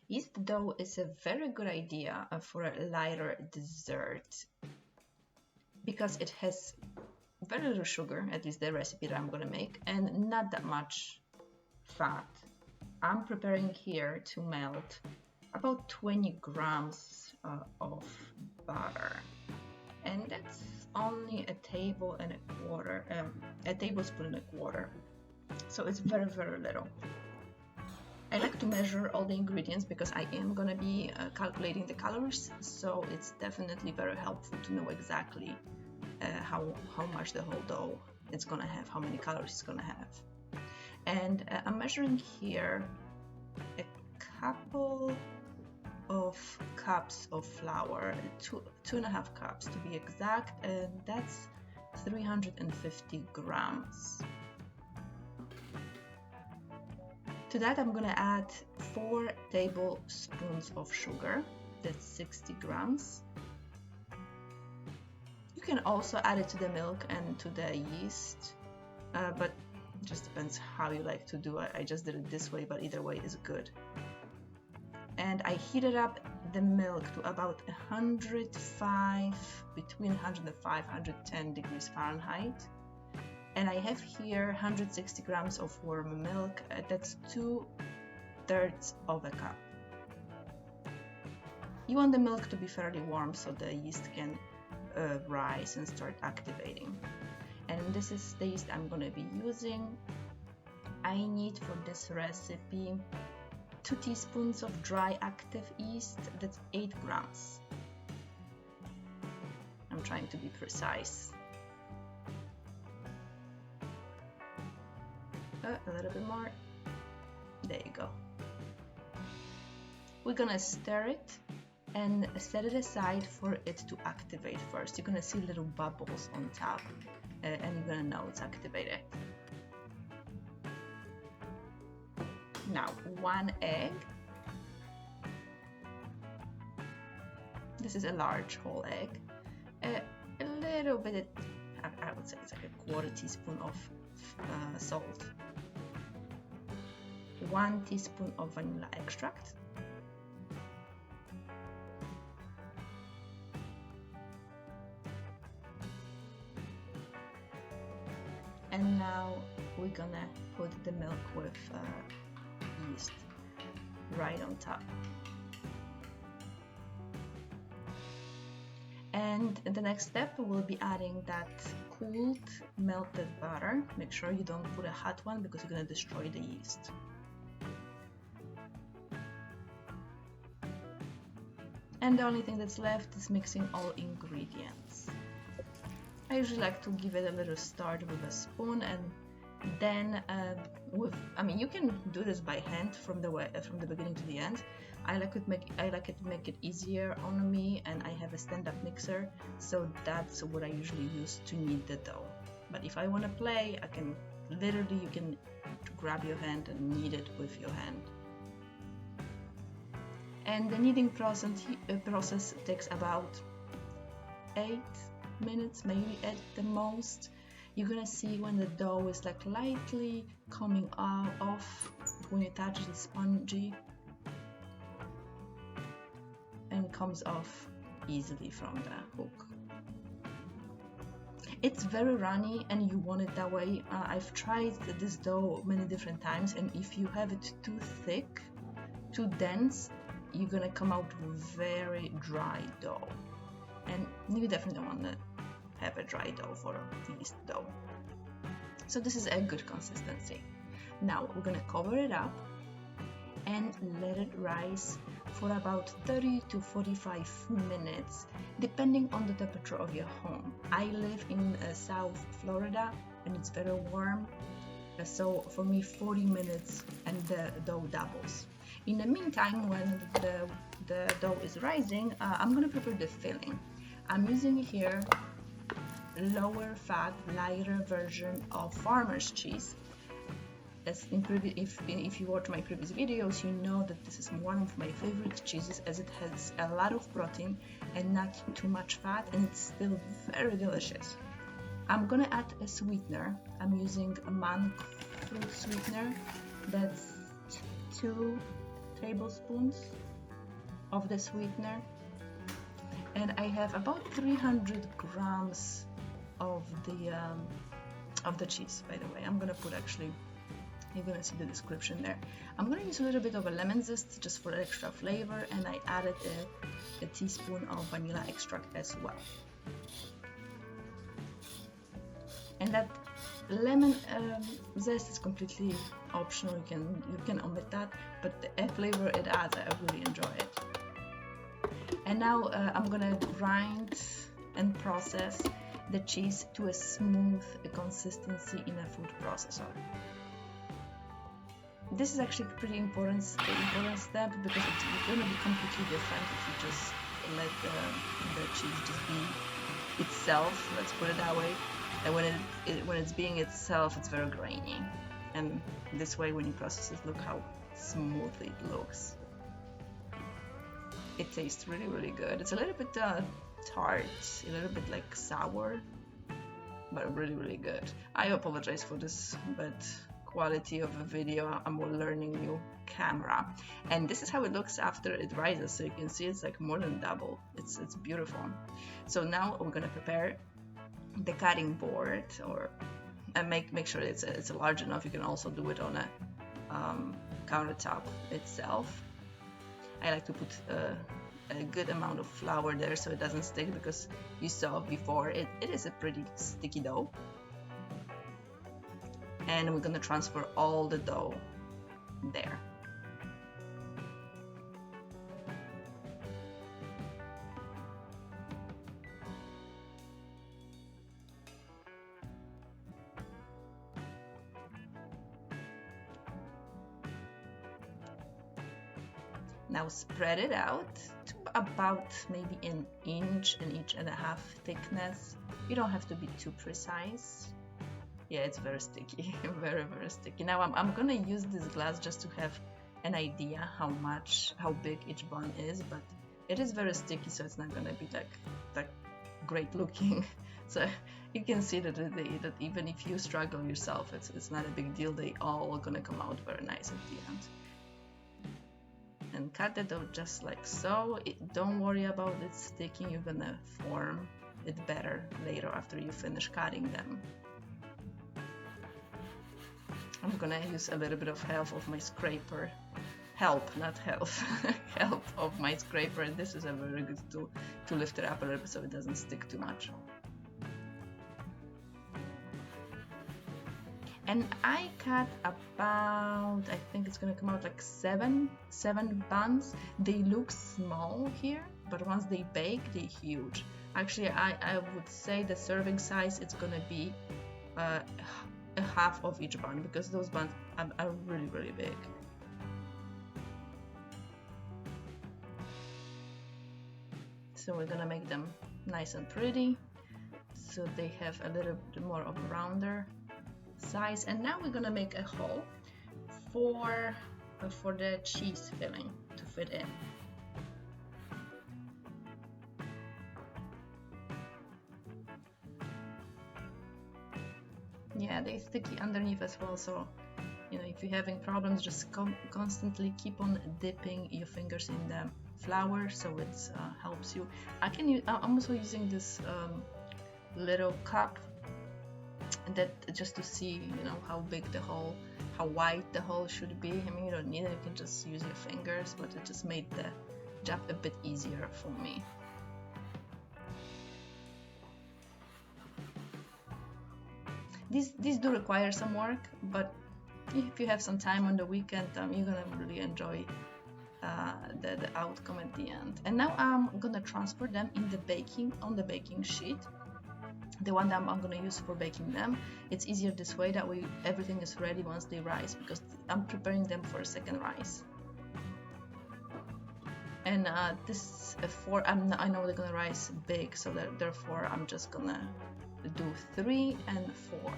Yeast dough is a very good idea for a lighter dessert because it has very little sugar, at least the recipe that I'm gonna make, and not that much fat. I'm preparing here to melt about 20 grams of butter, and that's only a tablespoon and a quarter, so it's very, very little. I like to measure all the ingredients because I am gonna be calculating the calories, so it's definitely very helpful to know exactly how much the whole dough it's gonna have, how many calories it's gonna have. And I'm measuring here a couple of cups of flour, 2.5 cups to be exact, and that's 350 grams. To that I'm gonna add 4 tablespoons of sugar, that's 60 grams. You can also add it to the milk and to the yeast, but it just depends how you like to do it. I just did it this way, but either way is good. And I heated up the milk to about between 105 and 110 degrees Fahrenheit. And I have here 160 grams of warm milk, that's 2/3 of a cup. You want the milk to be fairly warm so the yeast can rise and start activating. And this is the yeast I'm going to be using. I need for this recipe 2 teaspoons of dry active yeast, that's 8 grams. I'm trying to be precise. A little bit more. There you go. We're gonna stir it and set it aside for it to activate first. You're gonna see little bubbles on top and you're gonna know it's activated. Now 1 egg. This is a large whole egg. A little bit, I would say it's like a 1/4 teaspoon of salt. 1 teaspoon of vanilla extract. And now we're gonna put the milk with yeast right on top. And in the next step we'll be adding that cooled melted butter. Make sure you don't put a hot one because you're gonna destroy the yeast. And the only thing that's left is mixing all ingredients. I usually like to give it a little start with a spoon, and then you can do this by hand from the beginning to the end. I like to make it easier on me, and I have a stand-up mixer, so that's what I usually use to knead the dough. But if I want to play, you can grab your hand and knead it with your hand. And the kneading process takes about 8 minutes, maybe at the most. You're gonna see when the dough is like lightly coming off when you touch the spongy, and comes off easily from the hook. It's very runny and you want it that way. I've tried this dough many different times, and if you have it too thick, too dense, you're gonna come out with very dry dough, and you definitely want to have a dry dough for yeast dough. So this is a good consistency. Now we're gonna cover it up and let it rise for about 30 to 45 minutes, depending on the temperature of your home. I live in South Florida and it's very warm, so for me 40 minutes and the dough doubles. In the meantime, when the dough is rising, I'm gonna prepare the filling. I'm using here lower fat, lighter version of farmer's cheese. If you watch my previous videos, you know that this is one of my favorite cheeses, as it has a lot of protein and not too much fat, and it's still very delicious. I'm gonna add a sweetener. I'm using a monkfruit sweetener. That's 2 tablespoons of the sweetener, and I have about 300 grams of the cheese. By the way, I'm gonna put, actually, you're gonna see the description there. I'm gonna use a little bit of a lemon zest just for extra flavor, and I added a teaspoon of vanilla extract as well. And that lemon zest is completely optional. You can omit that, but the flavor it adds, I really enjoy it. And now I'm gonna grind and process the cheese to a smooth consistency in a food processor. This is actually a pretty important step, because it's going to be completely different if you just let the cheese just be itself, let's put it that way. And when it's being itself, it's very grainy. And this way, when you process it, look how smooth it looks. It tastes really, really good. It's a little bit tart, a little bit like sour, but really, really good. I apologize for this, but quality of a video, I'm learning new camera. And this is how it looks after it rises. So you can see it's like more than double. It's beautiful. So now we're gonna prepare the cutting board, and make sure it's large enough. You can also do it on a countertop itself. I like to put a good amount of flour there so it doesn't stick, because you saw before it is a pretty sticky dough. And we're gonna transfer all the dough there. Now spread it out to about maybe an inch and a half thickness. You don't have to be too precise. Yeah, it's very sticky, very, very sticky. Now I'm gonna use this glass just to have an idea how big each bun is, but it is very sticky, so it's not gonna be like great looking. So you can see that even if you struggle yourself, it's not a big deal. They all gonna come out very nice at the end. And cut the dough just like so. Don't worry about it sticking. You're gonna form it better later after you finish cutting them. I'm gonna use a little bit of help of my scraper. Help of my scraper. And this is a very good tool to lift it up a little bit so it doesn't stick too much. And I cut about, I think it's gonna come out like seven buns. They look small here, but once they bake, they're huge. Actually, I would say the serving size, it's gonna be a half of each bun, because those buns are really, really big. So we're gonna make them nice and pretty, so they have a little bit more of a rounder size. And now we're gonna make a hole for the cheese filling to fit in. Yeah, they're sticky underneath as well, so you know, if you're having problems, just constantly keep on dipping your fingers in the flour so it helps you. I'm also using this little cup, that just to see, you know, how big the hole, how wide the hole should be. I mean, you don't need it, you can just use your fingers, but it just made the job a bit easier for me. These do require some work, but if you have some time on the weekend, you're gonna really enjoy the outcome at the end. And now I'm gonna transfer them on the baking sheet, the one that I'm gonna use for baking them. It's easier this way, that way everything is ready once they rise, because I'm preparing them for a second rise. And I know they're gonna rise big, so therefore I'm just gonna do 3 and 4.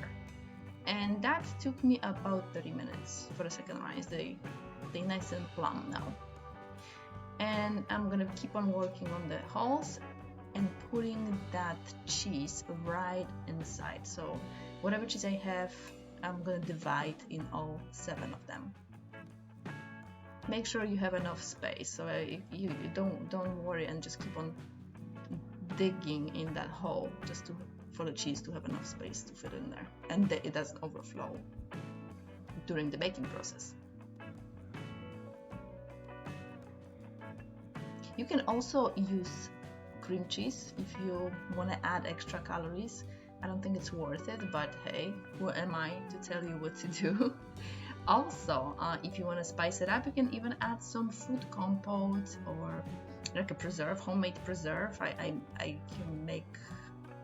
And that took me about 30 minutes for the second rise. They nice and plump now. And I'm gonna keep on working on the holes and putting that cheese right inside. So whatever cheese I have, I'm gonna divide in all 7 of them. make sure you have enough space, so you don't worry and just keep on digging in that hole just for the cheese to have enough space to fit in there, and that it doesn't overflow during the baking process. You can also use cream cheese if you want to add extra calories. I don't think it's worth it, but hey, who am I to tell you what to do? Also, if you want to spice it up, you can even add some fruit compote or like a preserve, homemade preserve. I can make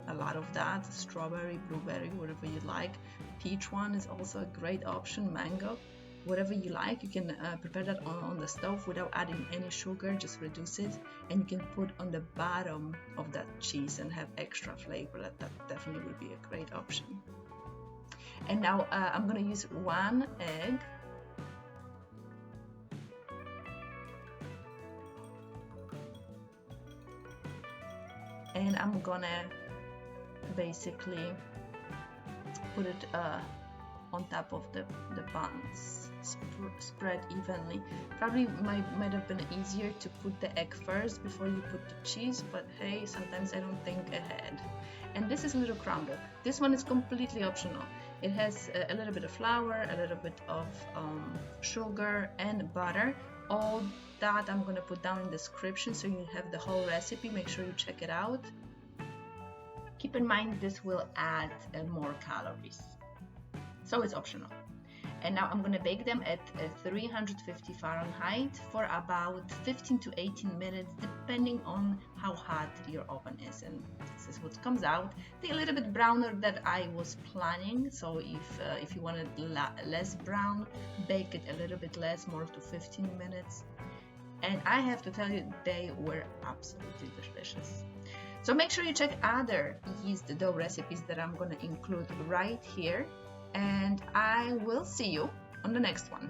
a lot of that. Strawberry, blueberry, whatever you like. Peach one is also a great option. Mango, whatever you like. You can prepare that on the stove without adding any sugar, just reduce it, and you can put on the bottom of that cheese and have extra flavor. That definitely would be a great option. And now I'm gonna use 1 egg. And I'm gonna basically put it on top of the buns, spread evenly. Probably might have been easier to put the egg first before you put the cheese, but hey, sometimes I don't think ahead. And this is a little crumble. This one is completely optional. It has a little bit of flour, a little bit of sugar and butter. All that I'm gonna put down in the description so you have the whole recipe. Make sure you check it out. Keep in mind this will add more calories, so it's optional. And now I'm gonna bake them at 350 Fahrenheit for about 15 to 18 minutes, depending on how hot your oven is. And this is what comes out. They're a little bit browner than I was planning. So if you want it less brown, bake it a little bit less, more to 15 minutes. And I have to tell you, they were absolutely delicious. So make sure you check other yeast dough recipes that I'm gonna include right here. And I will see you on the next one.